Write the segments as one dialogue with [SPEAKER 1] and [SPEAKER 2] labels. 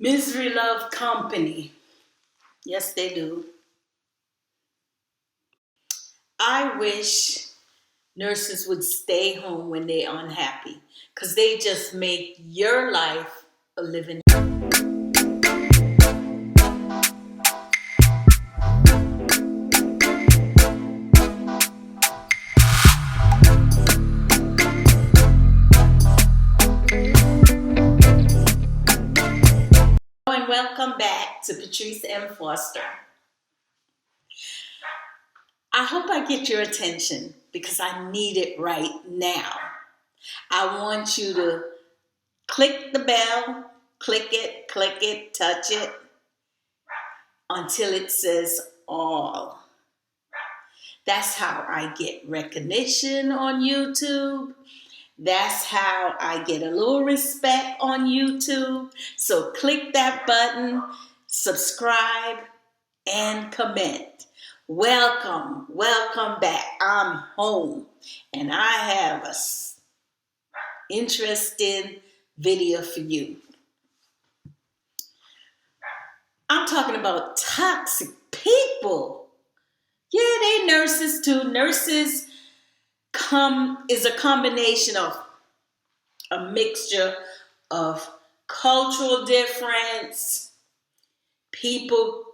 [SPEAKER 1] Misery love company. Yes, they do. I wish nurses would stay home when they're unhappy because they just make your life a living. And welcome back to Patrice M. Foster. I hope I get your attention because I need it right now. I want you to click the bell, click it, touch it until it says all. That's how I get recognition on YouTube. That's how I get a little respect on YouTube. So click that button, subscribe, and comment. Welcome back. I'm home and I have a interesting video for you. I'm talking about toxic people. Yeah, they nurses too. Nurses is a combination of a mixture of cultural difference, people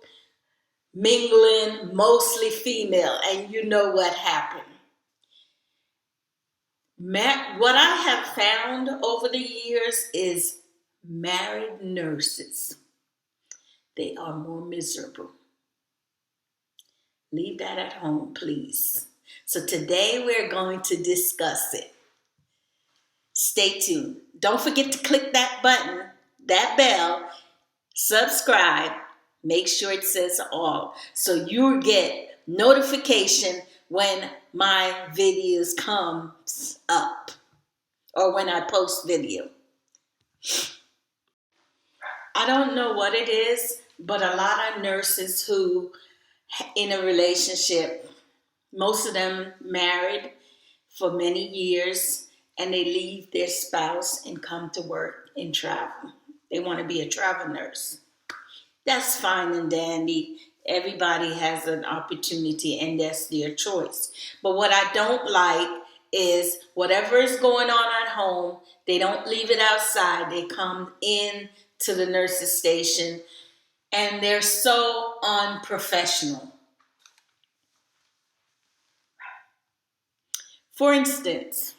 [SPEAKER 1] mingling, mostly female, and you know what happened. What I have found over the years is married nurses. They are more miserable. Leave that at home, please. So today we're going to discuss it. Stay tuned. Don't forget to click that button, that bell, subscribe, make sure it says all so you get notification when my videos comes up or when I post video. I don't know what it is, but a lot of nurses who in a relationship, most of them married for many years, and they leave their spouse and come to work and travel. They want to be a travel nurse. That's fine and dandy. Everybody has an opportunity and that's their choice. But what I don't like is whatever is going on at home, they don't leave it outside. They come in to the nurse's station and they're so unprofessional. For instance,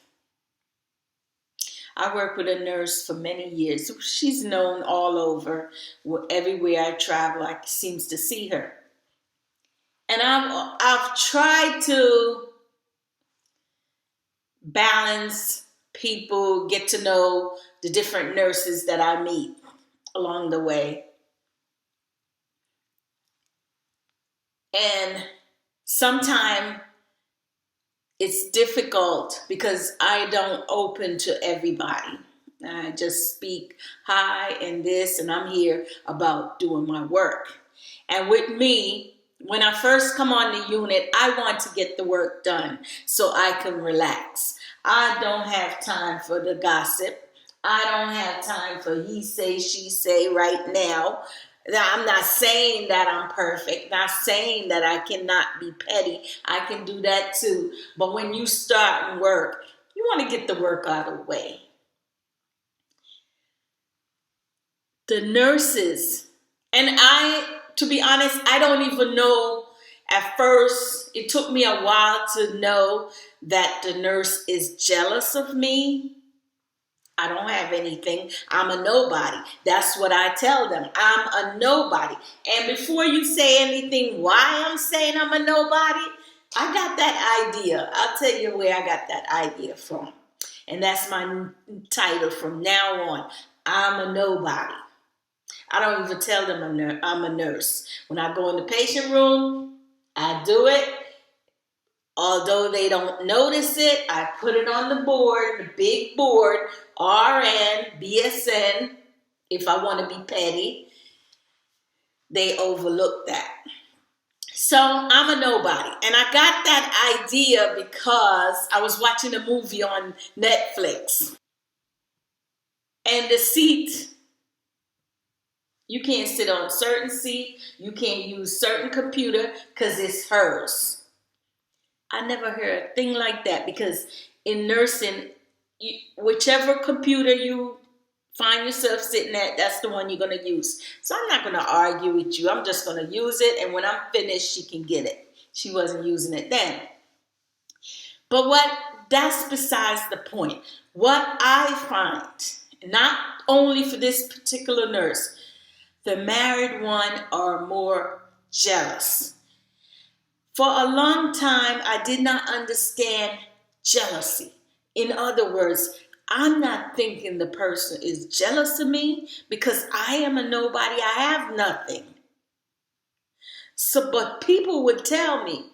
[SPEAKER 1] I worked with a nurse for many years. She's known all over. Everywhere I travel, I seems to see her. And I've tried to balance people, get to know the different nurses that I meet along the way. And sometimes it's difficult because I don't open to everybody. I just speak hi and this, and I'm here about doing my work. And with me, when I first come on the unit, I want to get the work done so I can relax. I don't have time for the gossip. I don't have time for he say, she say right now. I'm not saying that I'm perfect, not saying that I cannot be petty. I can do that too. But when you start and work, you want to get the work out of the way. The nurses, and to be honest, I don't even know. At first, it took me a while to know that the nurse is jealous of me. I don't have anything. I'm a nobody. That's what I tell them. I'm a nobody. And before you say anything, why I'm saying I'm a nobody, I got that idea. I'll tell you where I got that idea from. And that's my title from now on. I'm a nobody. I don't even tell them I'm a nurse. When I go in the patient room, I do it. Although they don't notice it, I put it on the board, the big board, RN, BSN, if I want to be petty. They overlook that. So I'm a nobody. And I got that idea because I was watching a movie on Netflix. And the seat You can't sit on certain seat. You can't use certain computer because it's hers. I never heard a thing like that because in nursing, whichever computer you find yourself sitting at, that's the one you're going to use. So I'm not going to argue with you. I'm just going to use it. And when I'm finished, she can get it. She wasn't using it then. But that's besides the point. What I find, not only for this particular nurse, the married one are more jealous. For a long time, I did not understand jealousy. In other words, I'm not thinking the person is jealous of me because I am a nobody. I have nothing. So, but people would tell me,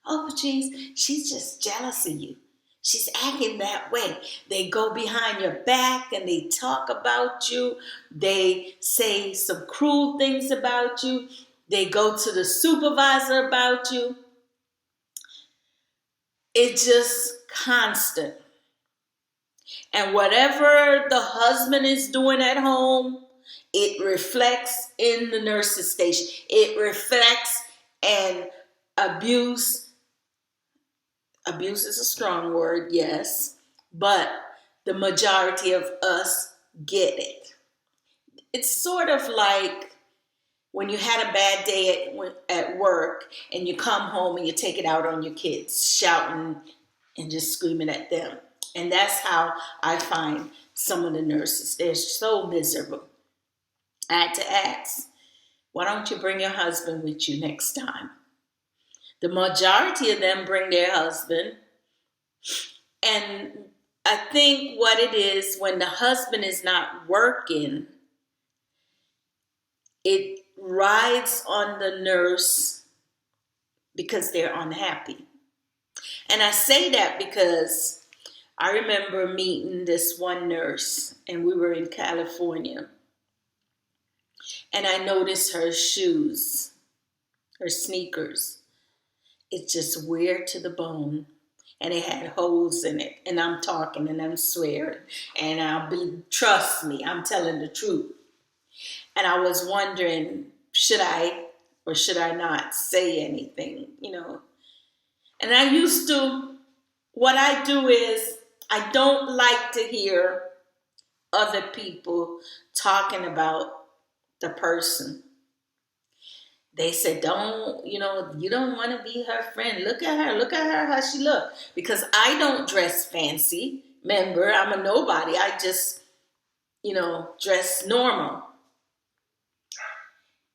[SPEAKER 1] oh, geez, she's just jealous of you. She's acting that way. They go behind your back and they talk about you. They say some cruel things about you. They go to the supervisor about you. It's just constant. And whatever the husband is doing at home, it reflects in the nurse's station. It reflects and abuse. Abuse is a strong word, yes, but the majority of us get it. It's sort of like when you had a bad day at work and you come home and you take it out on your kids, shouting and just screaming at them. And that's how I find some of the nurses. They're so miserable. I had to ask, why don't you bring your husband with you next time? The majority of them bring their husband. And I think what it is, when the husband is not working, it rides on the nurse because they're unhappy. And I say that because I remember meeting this one nurse, and we were in California, and I noticed her shoes, her sneakers. It's just wear to the bone, and it had holes in it. And I'm talking and I'm swearing, and trust me, I'm telling the truth. And I was wondering, should I or should I not say anything, And what I do is, I don't like to hear other people talking about the person. They said, you don't want to be her friend. Look at her, how she look. Because I don't dress fancy. Remember, I'm a nobody. I just, dress normal.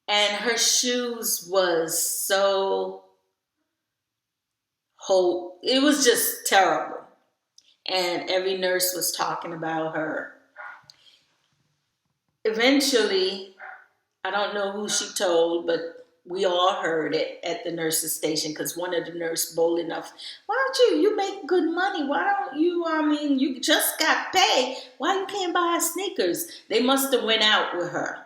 [SPEAKER 1] And her shoes was it was just terrible. And every nurse was talking about her. Eventually, I don't know who she told, but we all heard it at the nurse's station because one of the nurses bold enough, why don't you make good money? Why don't you, you just got paid. Why you can't buy her sneakers? They must have went out with her.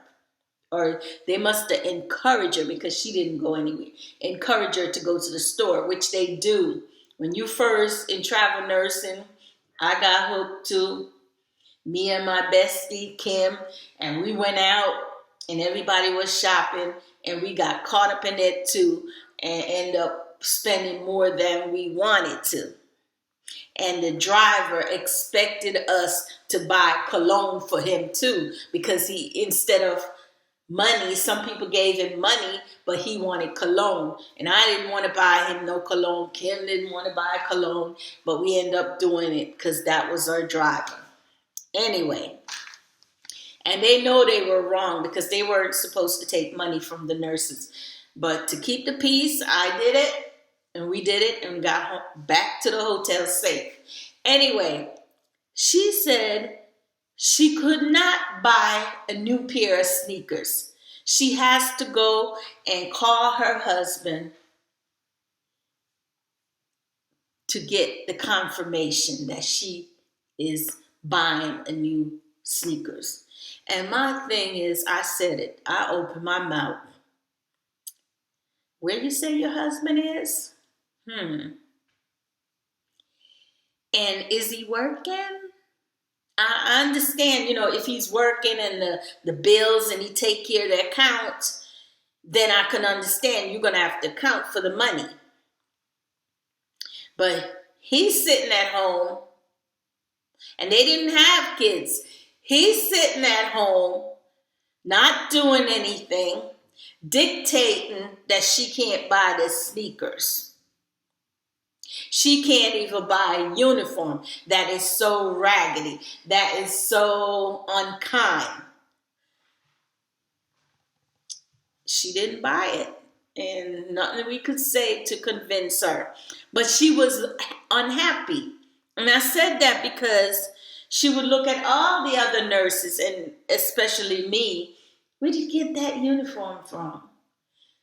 [SPEAKER 1] Or they must have encouraged her because she didn't go anywhere. Encourage her to go to the store, which they do. When you first in travel nursing, I got hooked too. Me and my bestie, Kim, and we went out and everybody was shopping and we got caught up in it too and ended up spending more than we wanted to. And the driver expected us to buy cologne for him too because instead of money, some people gave him money, but he wanted cologne. And I didn't want to buy him no cologne. Kim didn't want to buy cologne, but we ended up doing it because that was our driver. Anyway, and they know they were wrong because they weren't supposed to take money from the nurses. But to keep the peace, I did it, and we did it, and got back to the hotel safe. Anyway, she said she could not buy a new pair of sneakers. She has to go and call her husband to get the confirmation that she is buying a new sneakers. And my thing is, I said it. I opened my mouth. Where you say your husband is? And is he working? I understand, if he's working and the bills and he take care of the accounts, then I can understand you're going to have to account for the money. But he's sitting at home and they didn't have kids. He's sitting at home, not doing anything, dictating that she can't buy the sneakers. She can't even buy a uniform that is so raggedy, that is so unkind. She didn't buy it. And nothing we could say to convince her. But she was unhappy. And I said that because she would look at all the other nurses, and especially me. Where did you get that uniform from?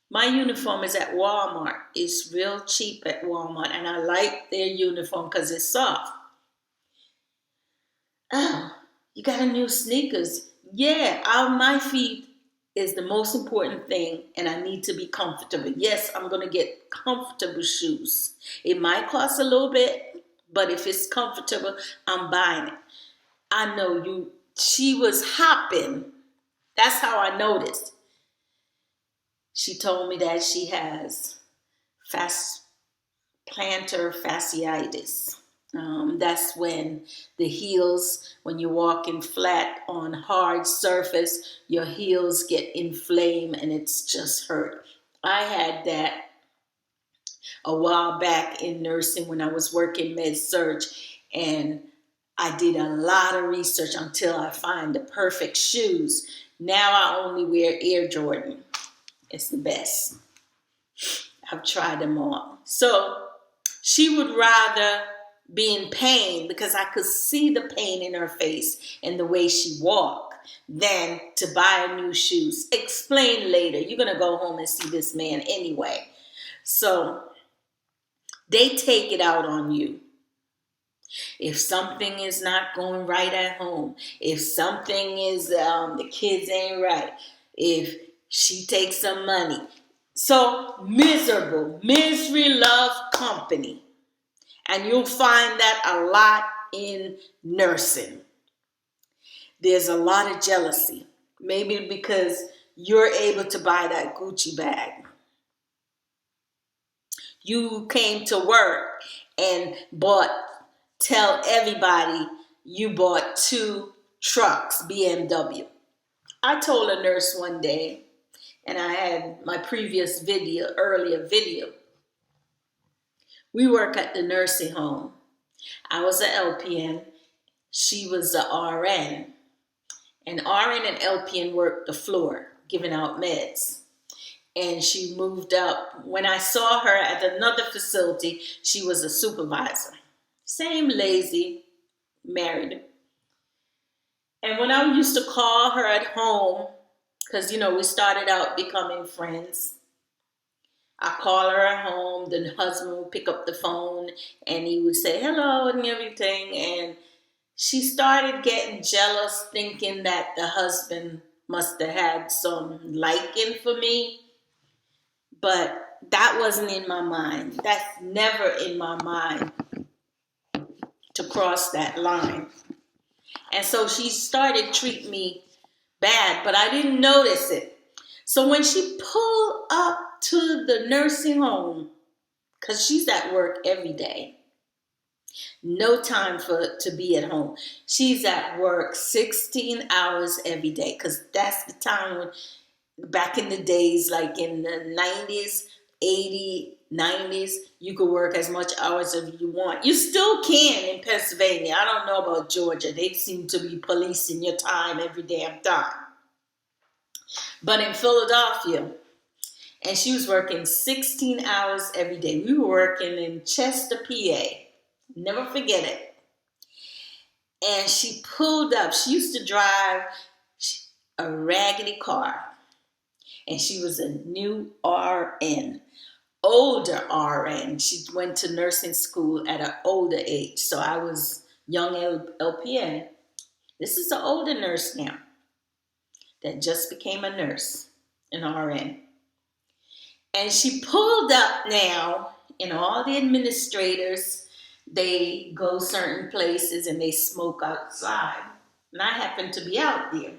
[SPEAKER 1] My uniform is at Walmart. It's real cheap at Walmart. And I like their uniform because it's soft. Oh, you got a new sneakers. Yeah, my feet is the most important thing, and I need to be comfortable. Yes, I'm going to get comfortable shoes. It might cost a little bit, but if it's comfortable, I'm buying it. I know she was hopping. That's how I noticed. She told me that she has plantar fasciitis. That's when the heels, when you're walking flat on hard surface, your heels get inflamed and it's just hurt. I had that a while back in nursing when I was working med-surg, and I did a lot of research until I find the perfect shoes. Now I only wear Air Jordan. It's the best. I've tried them all. So she would rather be in pain, because I could see the pain in her face and the way she walked, than to buy new shoes. Explain later. You're going to go home and see this man anyway. So they take it out on you. If something is not going right at home, if something is, the kids ain't right, if she takes some money. So miserable, misery love company. And you'll find that a lot in nursing. There's a lot of jealousy. Maybe because you're able to buy that Gucci bag. You came to work and tell everybody you bought 2 trucks, BMW. I told a nurse one day, and I had my earlier video. We work at the nursing home. I was an LPN. She was an RN. And RN and LPN worked the floor, giving out meds. And she moved up. When I saw her at another facility, she was a supervisor. Same lazy, married. And when I used to call her at home, because, we started out becoming friends, I call her at home, the husband would pick up the phone, and he would say hello and everything. And she started getting jealous, thinking that the husband must have had some liking for me. But that wasn't in my mind. That's never in my mind to cross that line. And so she started treating me bad, but I didn't notice it. So when she pulled up to the nursing home, because she's at work every day, no time to be at home. She's at work 16 hours every day, because that's the time when, back in the days, like in the 90s, 80s, 90s, you could work as much hours as you want. You still can in Pennsylvania. I don't know about Georgia. They seem to be policing your time every damn time. But in Philadelphia, and she was working 16 hours every day. We were working in Chester, PA. Never forget it. And she pulled up. She used to drive a raggedy car. And she was a new RN, older RN. She went to nursing school at an older age. So I was young LPN. This is an older nurse now that just became a nurse, an RN. And she pulled up now, and all the administrators, they go certain places and they smoke outside. And I happened to be out there.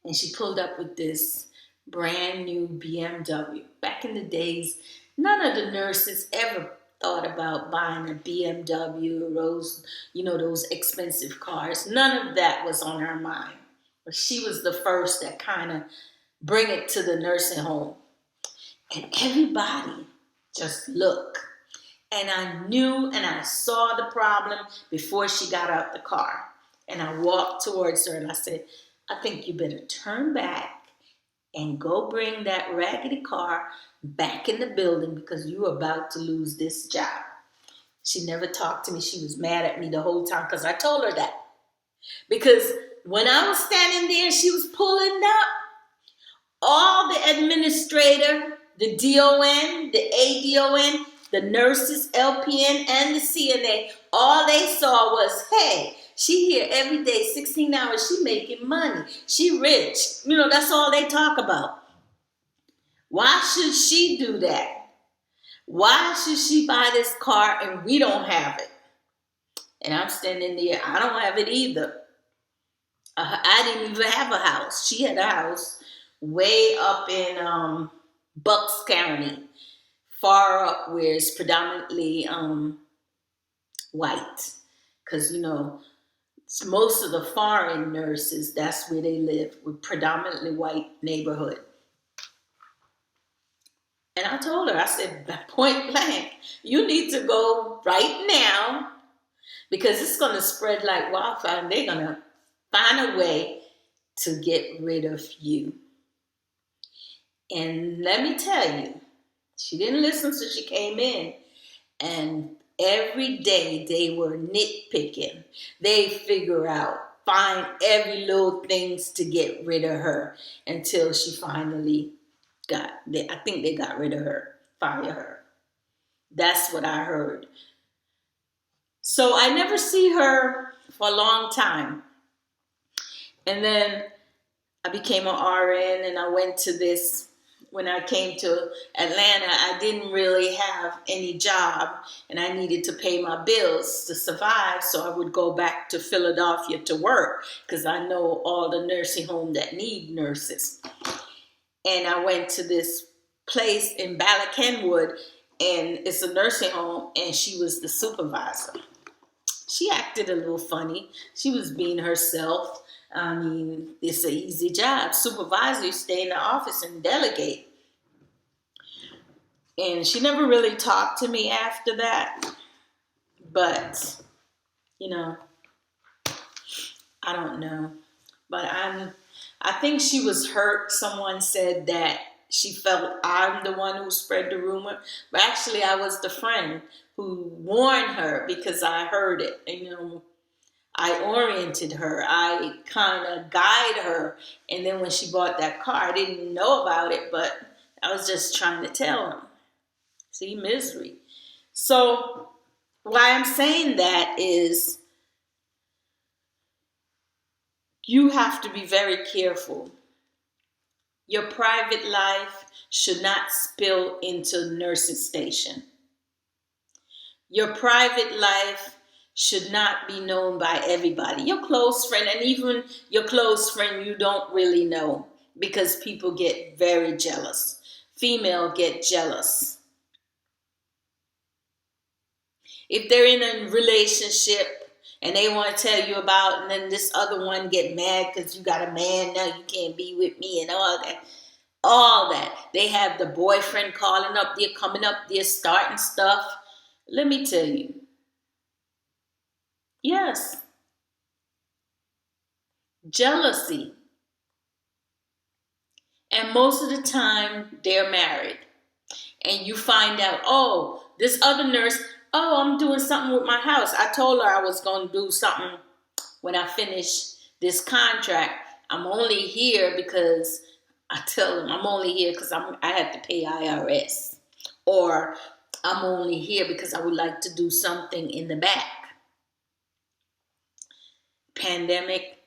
[SPEAKER 1] And she pulled up with this brand new BMW. Back in the days, none of the nurses ever thought about buying a BMW, those expensive cars. None of that was on her mind. But she was the first that kind of bring it to the nursing home. And everybody just looked. And I knew and I saw the problem before she got out the car. And I walked towards her and I said, I think you better turn back and go bring that raggedy car back in the building because you're about to lose this job. She never talked to me. She was mad at me the whole time because I told her that. Because when I was standing there, she was pulling up. All the administrator, the DON, the ADON, the nurses, LPN, and the CNA, all they saw was, hey, she here every day, 16 hours, she making money. She rich. That's all they talk about. Why should she do that? Why should she buy this car and we don't have it? And I'm standing there, I don't have it either. I didn't even have a house. She had a house way up in Bucks County, far up where it's predominantly white. Because, most of the foreign nurses, that's where they live, with predominantly white neighborhood. And I told her, I said, point blank, you need to go right now because it's going to spread like wildfire and they're going to find a way to get rid of you. And let me tell you, she didn't listen, so she came in. And every day they were nitpicking. They find every little things to get rid of her until she finally I think they got rid of her, fire her. That's what I heard. So I never see her for a long time. And then I became an RN and I went to this. When I came to Atlanta, I didn't really have any job and I needed to pay my bills to survive. So I would go back to Philadelphia to work because I know all the nursing homes that need nurses. And I went to this place in Bala Kenwood and it's a nursing home and she was the supervisor. She acted a little funny. She was being herself. I mean, it's an easy job. Supervisor, you stay in the office and delegate. And she never really talked to me after that. But, I don't know. But I think she was hurt. Someone said that she felt I'm the one who spread the rumor. But actually, I was the friend who warned her because I heard it. And, I oriented her. I kind of guided her. And then when she bought that car, I didn't know about it, but I was just trying to tell her. See, misery. So why I'm saying that is you have to be very careful. Your private life should not spill into nursing station. Your private life should not be known by everybody. Your close friend, and even your close friend you don't really know, because people get very jealous. Female get jealous. If they're in a relationship and they want to tell you about, and then this other one get mad because you got a man now, you can't be with me and all that. All that. They have the boyfriend calling up there, coming up there, starting stuff. Let me tell you. Yes. Jealousy. And most of the time, they're married. And you find out, oh, this other nurse, oh, I'm doing something with my house. I told her I was going to do something when I finish this contract. I'm only here because, I tell them, I'm only here because I had to pay IRS. Or I'm only here because I would like to do something in the back. Pandemic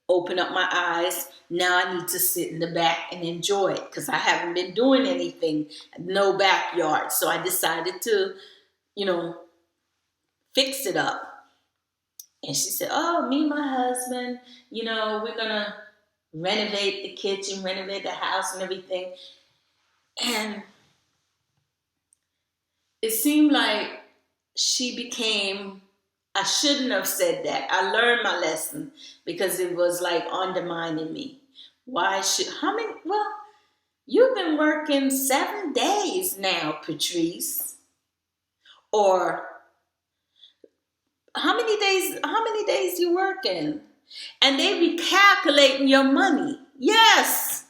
[SPEAKER 1] opened up my eyes. Now I need to sit in the back and enjoy it because I haven't been doing anything, no backyard. So I decided to, fix it up. And she said, oh, me and my husband, we're going to renovate the kitchen, renovate the house and everything. And it seemed like she became, I shouldn't have said that. I learned my lesson because it was like undermining me. Well, you've been working 7 days now, Patrice. Or how many days you working? And they recalculating your money. Yes.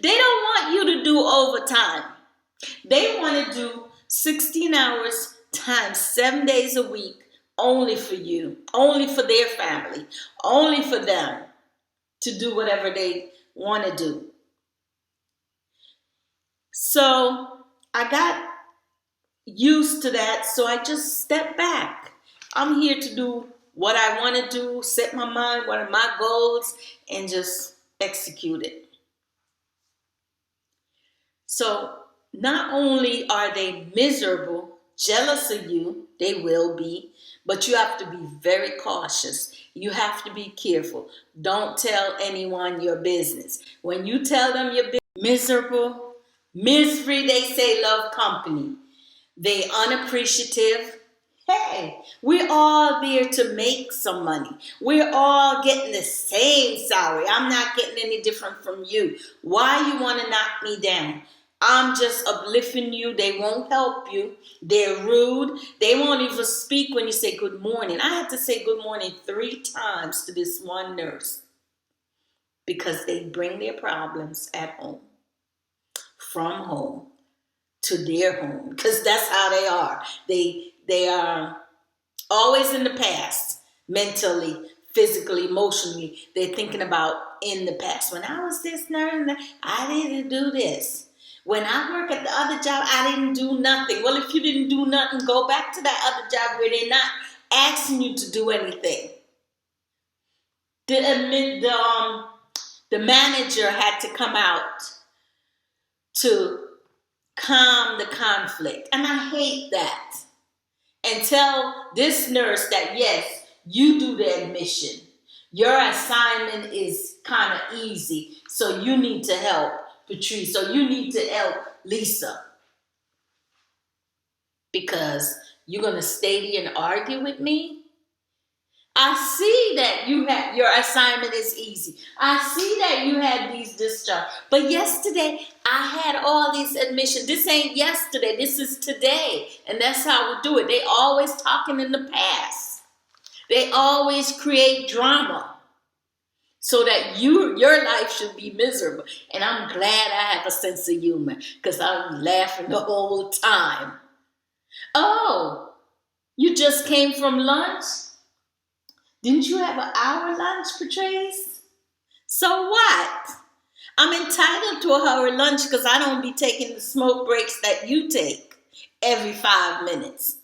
[SPEAKER 1] They don't want you to do overtime. They want to do 16 hours times 7 days a week only for you, only for their family, only for them to do whatever they want to do. So I got used to that, so I just stepped back. I'm here to do what I want to do, set my mind, what are my goals, and just execute it. So not only are they miserable, jealous of you, they will be, but you have to be very cautious. You have to be careful. Don't tell anyone your business. When you tell them you're miserable, misery, they say, love company. They unappreciative. Hey, we're all there to make some money. We're all getting the same salary. I'm not getting any different from you. Why you want to knock me down? I'm just uplifting you. They won't help you. They're rude. They won't even speak when you say good morning. I had to say good morning 3 times to this one nurse because they bring their problems at home, from home to their home, because that's how they are. They are always in the past, mentally, physically, emotionally. They're thinking about in the past. When I was this nurse, I didn't do this. When I work at the other job, I didn't do nothing. Well, if you didn't do nothing, go back to that other job where they're not asking you to do anything. The manager had to come out to calm the conflict. And I hate that. And tell this nurse that, yes, you do the admission. Your assignment is kind of easy, so you need to help Patrice, so you need to help Lisa. Because you're going to stay here and argue with me? I see that your assignment is easy. I see that you had these discharge. But yesterday, I had all these admissions. This ain't yesterday. This is today. And that's how we do it. They always talking in the past. They always create drama so that your life should be miserable. And I'm glad I have a sense of humor because I'm laughing the whole time. Oh, you just came from lunch? Didn't you have an hour lunch, Patrice? So what? I'm entitled to a hour lunch because I don't be taking the smoke breaks that you take every 5 minutes.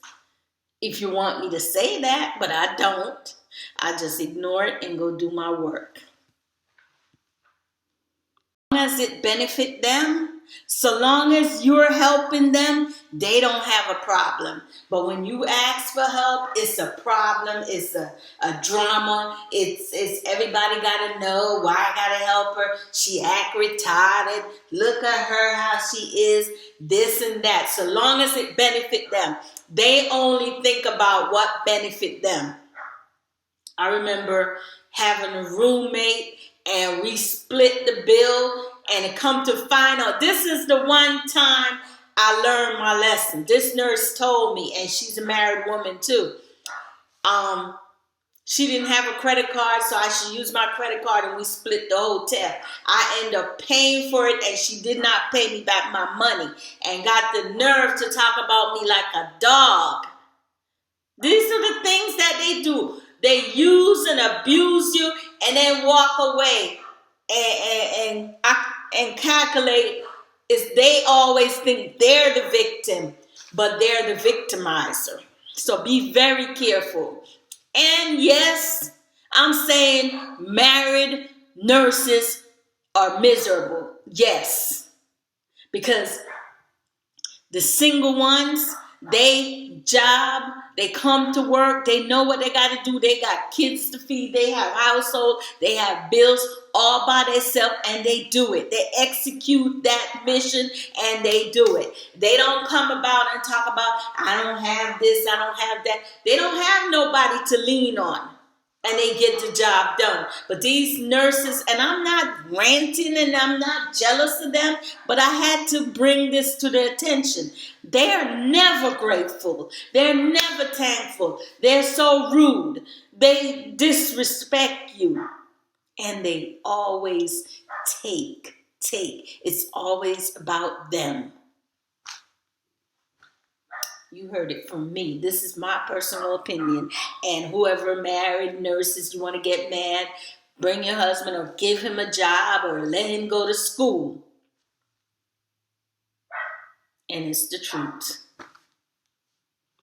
[SPEAKER 1] If you want me to say that, but I don't. I just ignore it and go do my work. As it benefit them, so long as you're helping them, they don't have a problem. But when you ask for help, it's a problem. It's a drama. It's everybody got to know why I got to help her. She act retarded. Look at her, how she is, this and that. So long as it benefit them, they only think about what benefit them. I remember having a roommate and we split the bill, and it come to find out this is the one time I learned my lesson. This nurse told me, and she's a married woman too. She didn't have a credit card, so I should use my credit card, and we split the hotel. I ended up paying for it, and she did not pay me back my money and got the nerve to talk about me like a dog. These are the things that they do. They use and abuse you and then walk away and calculate. They always think they're the victim, but they're the victimizer. So be very careful. And yes, I'm saying married nurses are miserable. Yes. Because the single ones, They job, they come to work, they know what they got to do. They got kids to feed, they have household, they have bills all by themselves, and they do it. They execute that mission and they do it. They don't come about and talk about, I don't have this, I don't have that. They don't have nobody to lean on. And they get the job done. But these nurses, and I'm not ranting and I'm not jealous of them, but I had to bring this to their attention. They're never grateful. They're never thankful. They're so rude. They disrespect you. And they always take. It's always about them. You heard it from me. This is my personal opinion. And whoever married nurses, you want to get mad, bring your husband or give him a job or let him go to school. And it's the truth.